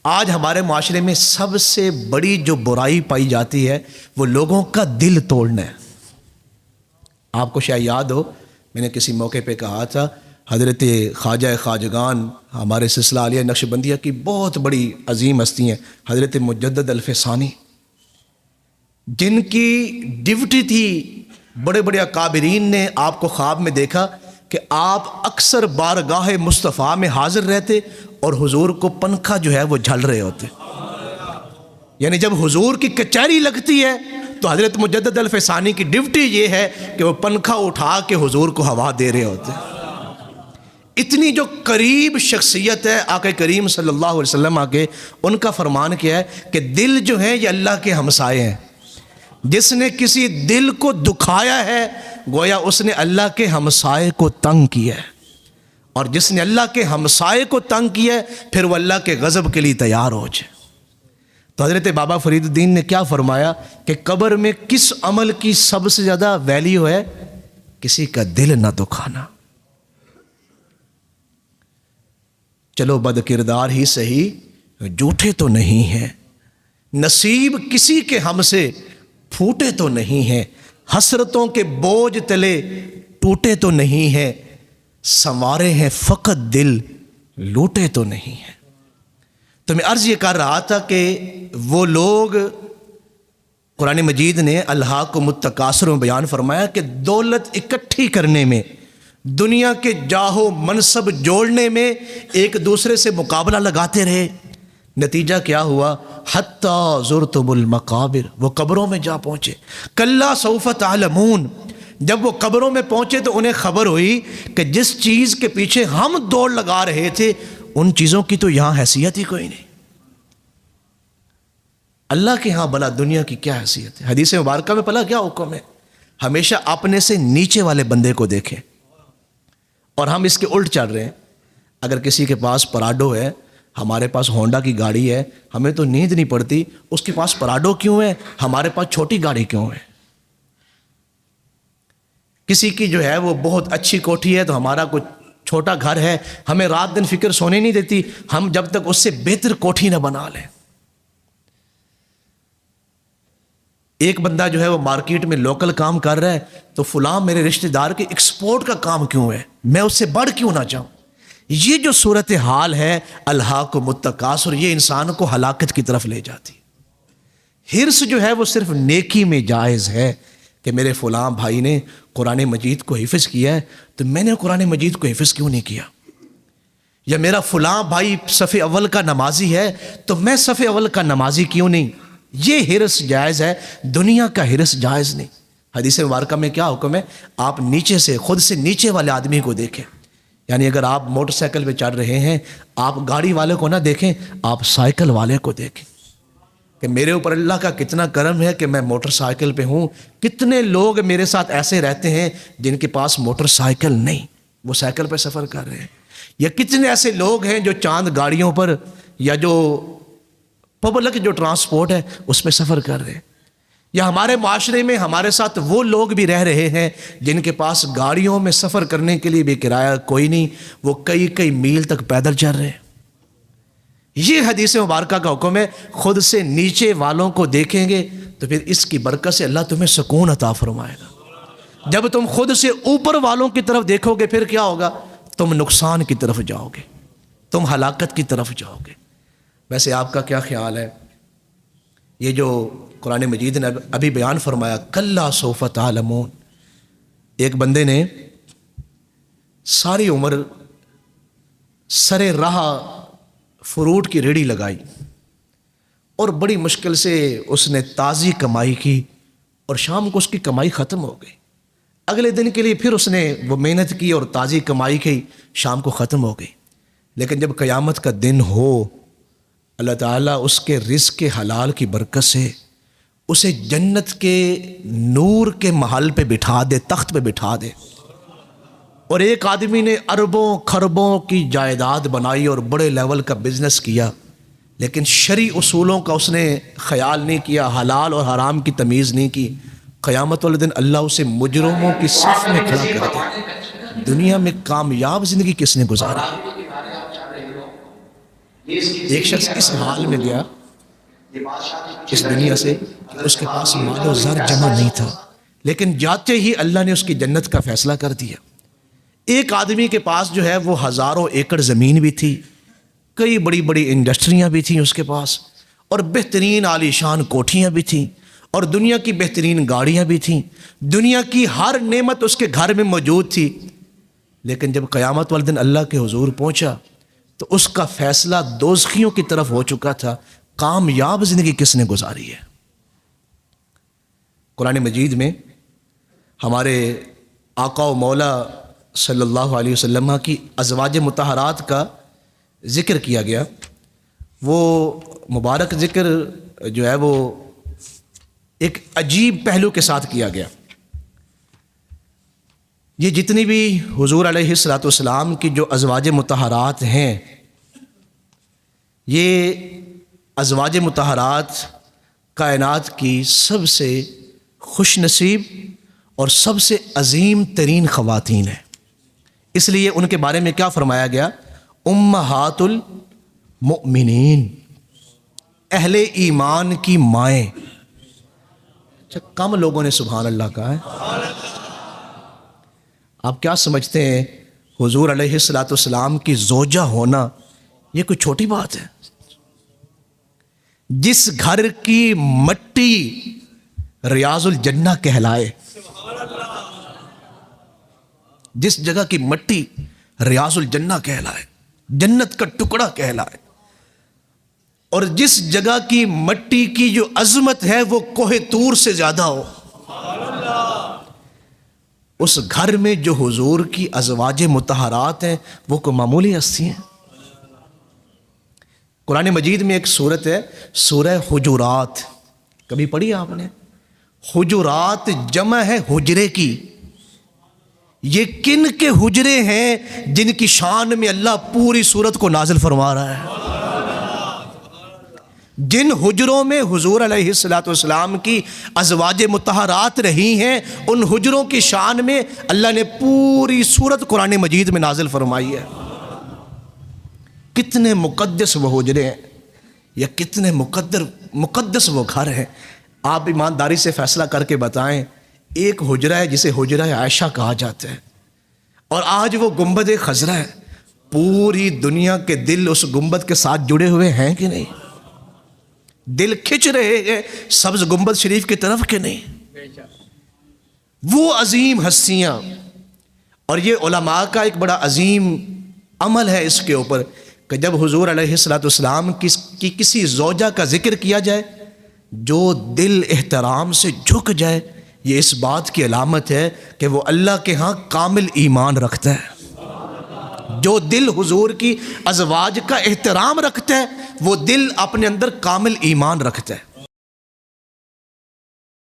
آج ہمارے معاشرے میں سب سے بڑی جو برائی پائی جاتی ہے وہ لوگوں کا دل توڑنا ہے۔ آپ کو شاید یاد ہو، میں نے کسی موقع پہ کہا تھا، حضرت خواجہ خواجگان ہمارے سلسلہ عالیہ نقشبندیہ کی بہت بڑی عظیم ہستی ہیں، حضرت مجدد الفسانی، جن کی ڈیوٹی تھی، بڑے بڑے اکابرین نے آپ کو خواب میں دیکھا کہ آپ اکثر بارگاہ مصطفیٰ میں حاضر رہتے اور حضور کو پنکھا جو ہے وہ جھل رہے ہوتے، یعنی جب حضور کی کچہری لگتی ہے تو حضرت مجدد الفسانی کی ڈیوٹی یہ ہے کہ وہ پنکھا اٹھا کے حضور کو ہوا دے رہے ہوتے۔ اتنی جو قریب شخصیت ہے آقا کریم صلی اللہ علیہ وسلم کے، ان کا فرمان کیا ہے کہ دل جو ہے یہ اللہ کے ہمسائے ہیں، جس نے کسی دل کو دکھایا ہے گویا اس نے اللہ کے ہمسائے کو تنگ کیا ہے، اور جس نے اللہ کے ہمسائے کو تنگ کیا ہے پھر وہ اللہ کے غضب کے لیے تیار ہو جائے۔ تو حضرت بابا فرید الدین نے کیا فرمایا کہ قبر میں کس عمل کی سب سے زیادہ ویلیو ہے؟ کسی کا دل نہ دکھانا۔ چلو بد کردار ہی صحیح، جھوٹے تو نہیں ہیں، نصیب کسی کے ہم سے پھوٹے تو نہیں ہیں، حسرتوں کے بوجھ تلے ٹوٹے تو نہیں ہیں، سنوارے ہیں فقط دل لوٹے تو نہیں ہیں۔ تو میں عرض یہ کر رہا تھا کہ وہ لوگ، قرآن مجید نے الہاکم التکاثر میں بیان فرمایا کہ دولت اکٹھی کرنے میں، دنیا کے جاہ و منصب جوڑنے میں ایک دوسرے سے مقابلہ لگاتے رہے، نتیجہ کیا ہوا؟ حتیٰ زرتم المقابر، وہ قبروں میں جا پہنچے۔ کلا سوف تعلمون، جب وہ قبروں میں پہنچے تو انہیں خبر ہوئی کہ جس چیز کے پیچھے ہم دوڑ لگا رہے تھے ان چیزوں کی تو یہاں حیثیت ہی کوئی نہیں۔ اللہ کے ہاں بلا دنیا کی کیا حیثیت ہے؟ حدیث مبارکہ میں پلا کیا حکم ہے؟ ہمیشہ اپنے سے نیچے والے بندے کو دیکھیں، اور ہم اس کے الٹ چل رہے ہیں۔ اگر کسی کے پاس پراڈو ہے، ہمارے پاس ہونڈا کی گاڑی ہے، ہمیں تو نیند نہیں پڑتی اس کے پاس پراڈو کیوں ہے، ہمارے پاس چھوٹی گاڑی کیوں ہے۔ کسی کی جو ہے وہ بہت اچھی کوٹھی ہے تو ہمارا کوئی چھوٹا گھر ہے، ہمیں رات دن فکر سونے نہیں دیتی، ہم جب تک اس سے بہتر کوٹھی نہ بنا لیں۔ ایک بندہ جو ہے وہ مارکیٹ میں لوکل کام کر رہا ہے تو فلاں میرے رشتہ دار کے ایکسپورٹ کا کام کیوں ہے، میں اس سے بڑھ کیوں نہ جاؤں۔ یہ جو صورتحال ہے الہاکم التکاثر، یہ انسان کو ہلاکت کی طرف لے جاتی ہے۔ حرص جو ہے وہ صرف نیکی میں جائز ہے کہ میرے فلاں بھائی نے قرآن مجید کو حفظ کیا ہے تو میں نے قرآن مجید کو حفظ کیوں نہیں کیا، یا میرا فلاں بھائی صف اول کا نمازی ہے تو میں صف اول کا نمازی کیوں نہیں۔ یہ حرص جائز ہے، دنیا کا حرص جائز نہیں۔ حدیث مبارکہ میں کیا حکم ہے؟ آپ نیچے سے، خود سے نیچے والے آدمی کو دیکھیں، یعنی اگر آپ موٹر سائیکل پہ چڑھ رہے ہیں آپ گاڑی والے کو نہ دیکھیں، آپ سائیکل والے کو دیکھیں کہ میرے اوپر اللہ کا کتنا کرم ہے کہ میں موٹر سائیکل پہ ہوں۔ کتنے لوگ میرے ساتھ ایسے رہتے ہیں جن کے پاس موٹر سائیکل نہیں، وہ سائیکل پہ سفر کر رہے ہیں، یا کتنے ایسے لوگ ہیں جو چاند گاڑیوں پر یا جو پبلک جو ٹرانسپورٹ ہے اس پہ سفر کر رہے ہیں، یا ہمارے معاشرے میں ہمارے ساتھ وہ لوگ بھی رہ رہے ہیں جن کے پاس گاڑیوں میں سفر کرنے کے لیے بھی کرایہ کوئی نہیں، وہ کئی کئی میل تک پیدل چل رہے ہیں۔ یہ حدیث مبارکہ کا حکم ہے، خود سے نیچے والوں کو دیکھیں گے تو پھر اس کی برکت سے اللہ تمہیں سکون عطا فرمائے گا۔ جب تم خود سے اوپر والوں کی طرف دیکھو گے پھر کیا ہوگا؟ تم نقصان کی طرف جاؤ گے، تم ہلاکت کی طرف جاؤ گے۔ ویسے آپ کا کیا خیال ہے؟ یہ جو قرآن مجید نے ابھی بیان فرمایا کلا سوف تعلمون، ایک بندے نے ساری عمر سر راہ فروٹ کی ریڑھی لگائی اور بڑی مشکل سے اس نے تازی کمائی کی، اور شام کو اس کی کمائی ختم ہو گئی۔ اگلے دن کے لیے پھر اس نے وہ محنت کی اور تازی کمائی کی، شام کو ختم ہو گئی۔ لیکن جب قیامت کا دن ہو، اللہ تعالیٰ اس کے رزق کے حلال کی برکت سے اسے جنت کے نور کے محل پہ بٹھا دے، تخت پہ بٹھا دے۔ اور ایک آدمی نے اربوں خربوں کی جائیداد بنائی اور بڑے لیول کا بزنس کیا، لیکن شرعی اصولوں کا اس نے خیال نہیں کیا، حلال اور حرام کی تمیز نہیں کی۔ قیامت والے دن اللہ اسے مجرموں کی صف میں کھڑا کر دے۔ دنیا میں کامیاب زندگی کس نے گزاری؟ ایک شخص اس حال میں گیا اس دنیا سے، اس کے پاس مال و زر جمع نہیں تھا، لیکن جاتے ہی اللہ نے اس کی جنت کا فیصلہ کر دیا۔ ایک آدمی کے پاس جو ہے وہ ہزاروں ایکڑ زمین بھی تھی، کئی بڑی بڑی انڈسٹریاں بھی تھیں اس کے پاس، اور بہترین عالی شان کوٹھیاں بھی تھیں، اور دنیا کی بہترین گاڑیاں بھی تھیں، دنیا کی ہر نعمت اس کے گھر میں موجود تھی۔ لیکن جب قیامت والے دن اللہ کے حضور پہنچا تو اس کا فیصلہ دوزخیوں کی طرف ہو چکا تھا۔ کامیاب زندگی کس نے گزاری ہے؟ قرآن مجید میں ہمارے آقا و مولا صلی اللہ علیہ وسلم کی ازواج مطہرات کا ذکر کیا گیا۔ وہ مبارک ذکر جو ہے وہ ایک عجیب پہلو کے ساتھ کیا گیا۔ یہ جتنی بھی حضور علیہ الصلوۃ والسلام کی جو ازواج مطہرات ہیں، یہ ازواج مطہرات کائنات کی سب سے خوش نصیب اور سب سے عظیم ترین خواتین ہیں۔ اس لیے ان کے بارے میں کیا فرمایا گیا؟ امہات المؤمنین، اہل ایمان کی مائیں۔ کم لوگوں نے سبحان اللہ کہا ہے۔ آپ کیا سمجھتے ہیں حضور علیہ الصلوۃ والسلام کی زوجہ ہونا یہ کوئی چھوٹی بات ہے؟ جس گھر کی مٹی ریاض الجنہ کہلائے، جس جگہ کی مٹی ریاض الجنہ کہلائے، جنت کا ٹکڑا کہلائے، اور جس جگہ کی مٹی کی جو عظمت ہے وہ کوہ طور سے زیادہ ہو، اس گھر میں جو حضور کی ازواج مطہرات ہیں وہ کوئی معمولی ہستی ہیں؟ قرآن مجید میں ایک سورت ہے سورہ حجرات، کبھی پڑھی آپ نے؟ حجرات جمع ہے حجرے کی۔ یہ کن کے حجرے ہیں جن کی شان میں اللہ پوری سورت کو نازل فرما رہا ہے؟ جن حجروں میں حضور علیہ الصلوۃ والسلام کی ازواج مطہرات رہی ہیں، ان حجروں کی شان میں اللہ نے پوری سورت قرآن مجید میں نازل فرمائی ہے۔ کتنے مقدس وہ حجرے ہیں، یا کتنے مقدس وہ گھر ہیں۔ آپ ایمانداری سے فیصلہ کر کے بتائیں، ایک حجرہ ہے جسے حجرہ عائشہ کہا جاتا ہے، اور آج وہ گنبد خضرا ہے۔ پوری دنیا کے دل اس گنبد کے ساتھ جڑے ہوئے ہیں کہ نہیں؟ دل کھچ رہے ہیں سبز گنبد شریف کی طرف کہ نہیں؟ وہ عظیم ہستیاں، اور یہ علماء کا ایک بڑا عظیم عمل ہے اس کے اوپر کہ جب حضور علیہ الصلوۃ والسلام کی کسی زوجہ کا ذکر کیا جائے، جو دل احترام سے جھک جائے، یہ اس بات کی علامت ہے کہ وہ اللہ کے ہاں کامل ایمان رکھتا ہے۔ جو دل حضور کی ازواج کا احترام رکھتا ہے وہ دل اپنے اندر کامل ایمان رکھتا ہے۔